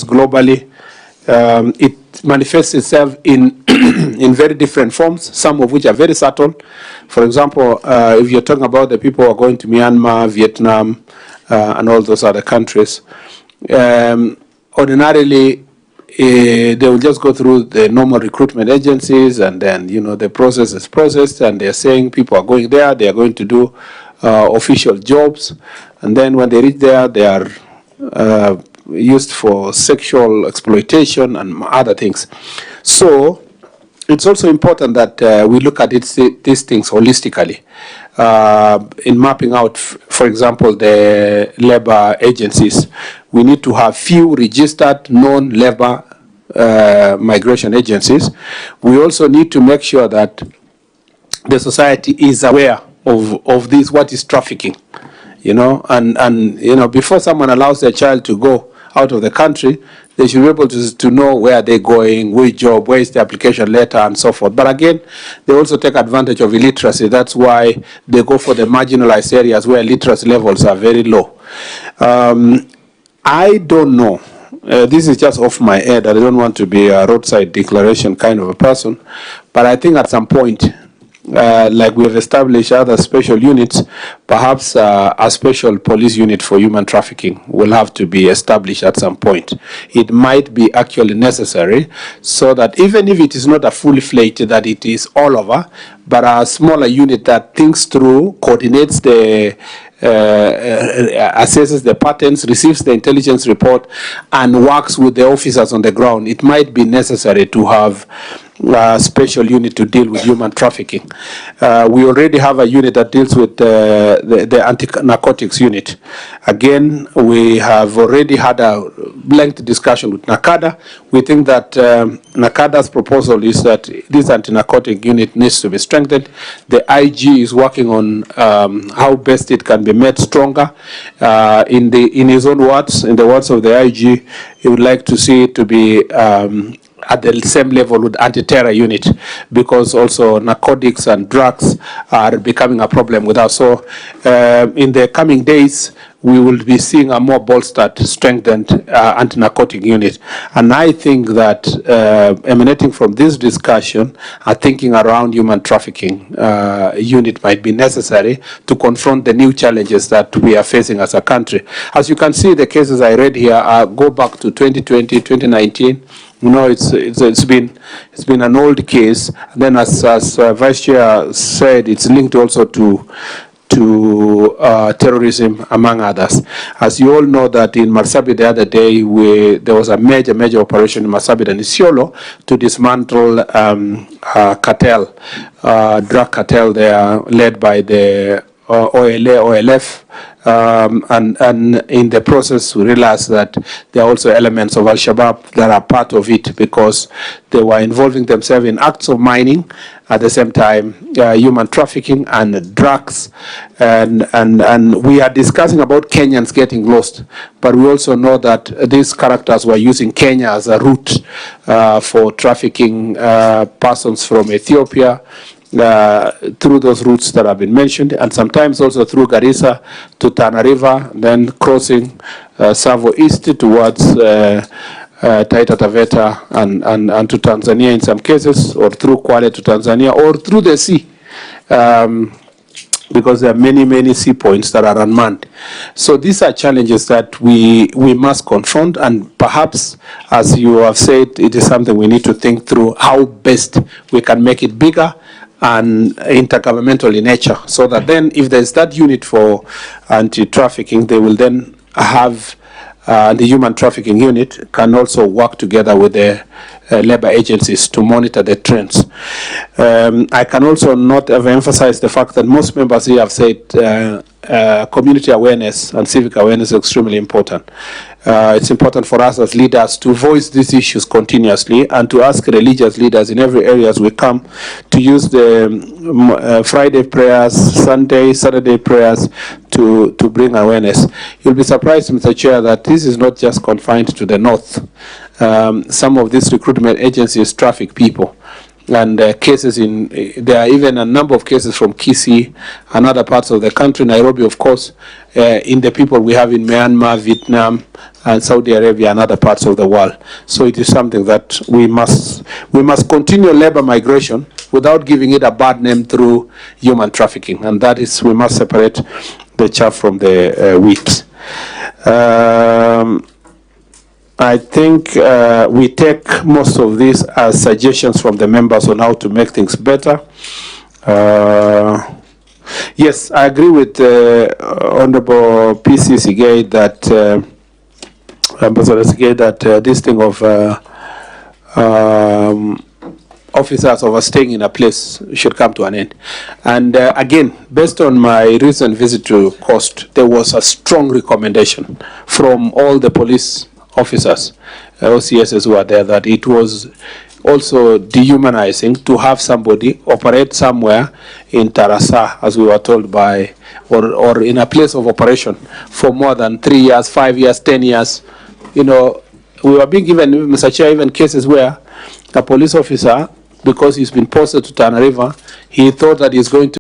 globally. It manifests itself in in very different forms, some of which are very subtle. For example, if you're talking about the people who are going to Myanmar, Vietnam, and all those other countries, ordinarily they will just go through the normal recruitment agencies, and then the process is processed, and they're saying people are going there, they are going to do official jobs, and then when they reach there, they are used for sexual exploitation and other things. So it's also important that we look at these things holistically in mapping out, for example, the labor agencies. We need to have few registered non-labor migration agencies. We also need to make sure that the society is aware of this, what is trafficking, and before someone allows their child to go out of the country, they should be able to know where they're going, which job, where is the application letter, and so forth. But again, they also take advantage of illiteracy. That's why they go for the marginalized areas where literacy levels are very low. I don't know. This is just off my head. I don't want to be a roadside declaration kind of a person. But I think at some point, like we have established other special units, perhaps a special police unit for human trafficking will have to be established at some point. It might be actually necessary, so that even if it is not a fully-fledged, that it is all over, but a smaller unit that thinks through, coordinates the assesses the patterns, receives the intelligence report, and works with the officers on the ground. It might be necessary to have a special unit to deal with human trafficking. We already have a unit that deals with the anti-narcotics unit. Again, we have already had a lengthy discussion with NACADA. We think that NACADA's proposal is that this anti-narcotic unit needs to be strengthened. The IG is working on how best it can be made stronger. In his own words, in the words of the IG, he would like to see it to be at the same level with anti-terror unit, because also narcotics and drugs are becoming a problem with us. So in the coming days, we will be seeing a more bolstered, strengthened anti-narcotic unit. And I think that emanating from this discussion, a thinking around human trafficking unit might be necessary to confront the new challenges that we are facing as a country. As you can see, the cases I read here go back to 2020, 2019. It's been an old case. And then, as Vice Chair said, it's linked also to terrorism, among others. As you all know, that in Marsabit the other day, there was a major operation in Marsabit and Isiolo to dismantle cartel, drug cartel there, led by the OLF. And in the process, we realized that there are also elements of Al-Shabaab that are part of it, because they were involving themselves in acts of mining, at the same time human trafficking and drugs, and we are discussing about Kenyans getting lost, but we also know that these characters were using Kenya as a route for trafficking persons from Ethiopia, through those routes that have been mentioned, and sometimes also through Garissa to Tana River, then crossing Savo East towards Taita Taveta and to Tanzania in some cases, or through Kwale to Tanzania, or through the sea, because there are many sea points that are unmanned. So these are challenges that we must confront, and perhaps, as you have said, it is something we need to think through how best we can make it bigger and intergovernmental in nature, so that then if there's that unit for anti-trafficking, they will then have the human trafficking unit can also work together with the labor agencies to monitor the trends. I can also not emphasize the fact that most members here have said community awareness and civic awareness is extremely important. It's important for us as leaders to voice these issues continuously, and to ask religious leaders in every area as we come to use the Friday prayers, Sunday, Saturday prayers to bring awareness. You'll be surprised, Mr. Chair, that this is not just confined to the north. Some of these recruitment agencies traffic people. And there are even a number of cases from Kisii and other parts of the country, Nairobi, of course, in the people we have in Myanmar, Vietnam, and Saudi Arabia and other parts of the world. So it is something that we must continue labor migration without giving it a bad name through human trafficking, and that is, we must separate the chaff from the wheat. I think we take most of these as suggestions from the members on how to make things better. Yes, I agree with Honorable PC Sigay that Ambassador Sigay, that this thing of officers overstaying in a place should come to an end. And again, based on my recent visit to Coast, there was a strong recommendation from all the police officers, OCSs who are there, that it was also dehumanizing to have somebody operate somewhere in Tarasa, as we were told by, or in a place of operation for more than 3 years, 5 years, 10 years. You know, we were being given, Mr. Chair, even cases where a police officer, because he's been posted to Tana River, he thought that he's going to